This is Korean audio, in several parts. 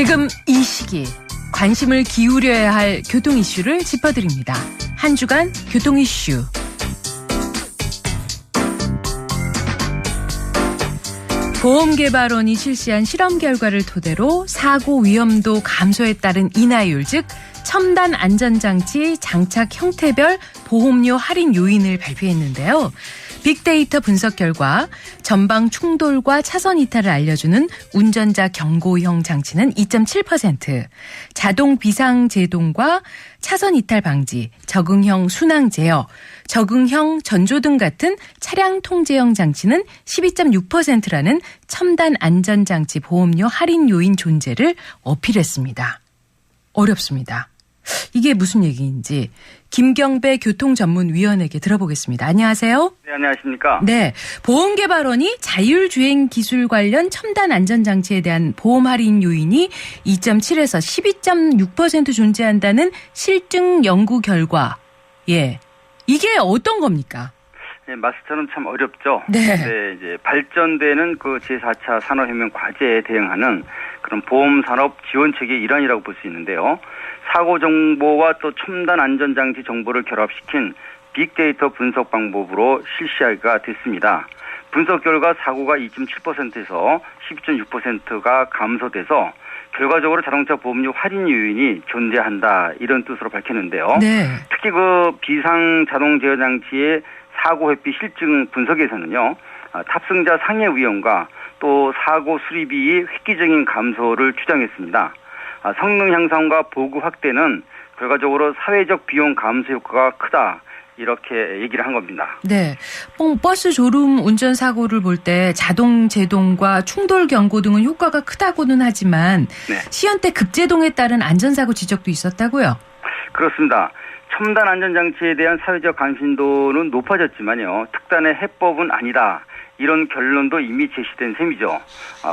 지금 이 시기 관심을 기울여야 할 교통 이슈를 짚어드립니다. 한 주간 교통 이슈. 보험개발원이 실시한 실험 결과를 토대로 사고 위험도 감소에 따른 인하율, 즉 첨단 안전장치 장착 형태별 보험료 할인 요인을 발표했는데요. 빅데이터 분석 결과 전방 충돌과 차선 이탈을 알려주는 운전자 경고형 장치는 2.7%, 자동 비상 제동과 차선 이탈 방지, 적응형 순항 제어, 적응형 전조등 같은 차량 통제형 장치는 12.6%라는 첨단 안전장치 보험료 할인 요인 존재를 어필했습니다. 어렵습니다. 이게 무슨 얘기인지 김경배 교통전문위원에게 들어보겠습니다. 안녕하세요. 네, 안녕하십니까. 네, 보험개발원이 자율주행 기술 관련 첨단 안전장치에 대한 보험 할인 요인이 2.7에서 12.6% 존재한다는 실증 연구 결과. 예, 이게 어떤 겁니까? 네, 말씀처럼 참 어렵죠. 네. 네, 이제 발전되는 그 제4차 산업혁명 과제에 대응하는 그런 보험산업 지원책의 일환이라고 볼 수 있는데요. 사고 정보와 또 첨단 안전장치 정보를 결합시킨 빅데이터 분석 방법으로 실시가 됐습니다. 분석 결과 사고가 2.7%에서 12.6%가 감소돼서 결과적으로 자동차 보험료 할인 요인이 존재한다, 이런 뜻으로 밝혔는데요. 네. 특히 그 비상 자동 제어 장치의 사고 회피 실증 분석에서는요, 탑승자 상해 위험과 또 사고 수리비의 획기적인 감소를 추정했습니다. 성능 향상과 보급 확대는 결과적으로 사회적 비용 감소 효과가 크다, 이렇게 얘기를 한 겁니다. 네, 버스 졸음 운전 사고를 볼 때 자동 제동과 충돌 경고 등은 효과가 크다고는 하지만 네. 시연대 급제동에 따른 안전사고 지적도 있었다고요? 그렇습니다. 첨단 안전장치에 대한 사회적 관심도는 높아졌지만요, 특단의 해법은 아니다, 이런 결론도 이미 제시된 셈이죠.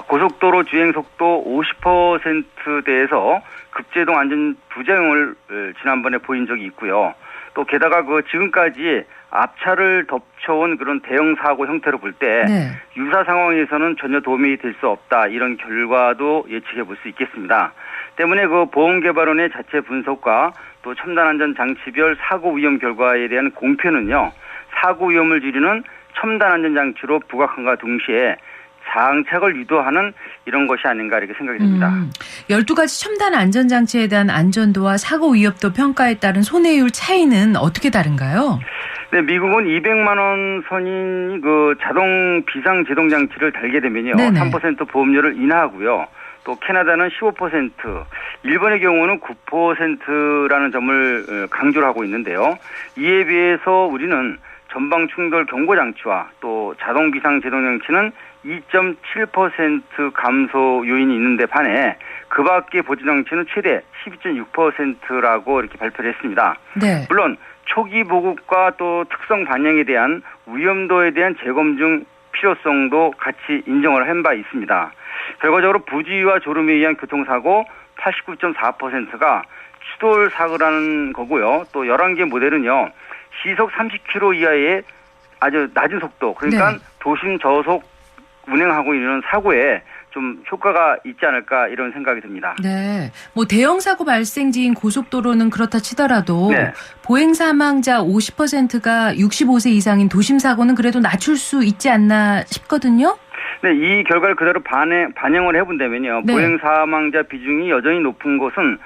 고속도로 주행속도 50%대에서 급제동 안전 부작용을 지난번에 보인 적이 있고요. 또 게다가 지금까지 앞차를 덮쳐온 그런 대형 사고 형태로 볼 때 네. 유사 상황에서는 전혀 도움이 될 수 없다, 이런 결과도 예측해 볼 수 있겠습니다. 때문에 보험개발원의 자체 분석과 또 첨단 안전 장치별 사고 위험 결과에 대한 공표는요, 사고 위험을 줄이는 첨단 안전 장치로 부각함과 동시에 장착을 유도하는 이런 것이 아닌가, 이렇게 생각이 됩니다. 12가지 첨단 안전장치에 대한 안전도와 사고 위협도 평가에 따른 손해율 차이는 어떻게 다른가요? 네, 미국은 200만 원 선인 자동 비상 제동 장치를 달게 되면요, 네네. 3% 보험료를 인하하고요. 또 캐나다는 15%, 일본의 경우는 9%라는 점을 강조를 하고 있는데요. 이에 비해서 우리는 전방 충돌 경고 장치와 또 자동 비상 제동 장치는 2.7% 감소 요인이 있는데 반해 그 밖의 보조 장치는 최대 12.6%라고 이렇게 발표를 했습니다. 네. 물론 초기 보급과 또 특성 반영에 대한 위험도에 대한 재검증 필요성도 같이 인정을 한 바 있습니다. 결과적으로 부주의와 졸음에 의한 교통사고 89.4%가 추돌 사고라는 거고요. 또 11개 모델은요, 시속 30km 이하의 아주 낮은 속도, 그러니까 네. 도심 저속 운행하고 있는 사고에 좀 효과가 있지 않을까, 이런 생각이 듭니다. 네, 대형 사고 발생지인 고속도로는 그렇다 치더라도 네. 보행 사망자 50%가 65세 이상인 도심 사고는 그래도 낮출 수 있지 않나 싶거든요. 네, 이 결과를 그대로 반영을 해본다면요, 네. 보행 사망자 비중이 여전히 높은 것은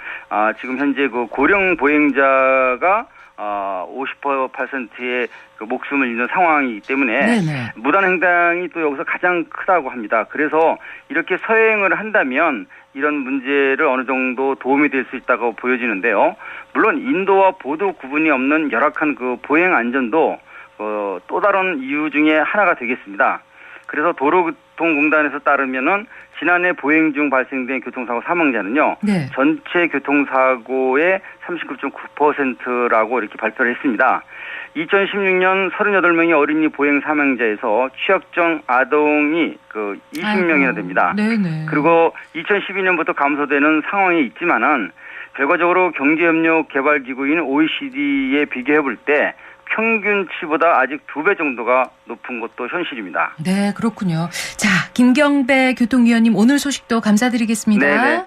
지금 현재 고령 보행자가 50%의 목숨을 잃는 상황이기 때문에 네네. 무단횡단이 또 여기서 가장 크다고 합니다. 그래서 이렇게 서행을 한다면 이런 문제를 어느 정도 도움이 될 수 있다고 보여지는데요. 물론 인도와 보도 구분이 없는 열악한 보행 안전도 또 다른 이유 중에 하나가 되겠습니다. 그래서 도로교통공단에서 따르면은 지난해 보행 중 발생된 교통사고 사망자는요, 네. 전체 교통사고의 39.9%라고 이렇게 발표를 했습니다. 2016년 38명의 어린이 보행 사망자에서 취약정 아동이 20명이나 됩니다. 네네. 그리고 2012년부터 감소되는 상황이 있지만은 결과적으로 경제협력개발기구인 OECD에 비교해 볼 때 평균치보다 아직 2배 정도가 높은 것도 현실입니다. 네, 그렇군요. 자, 김경배 교통위원님 오늘 소식도 감사드리겠습니다. 네네.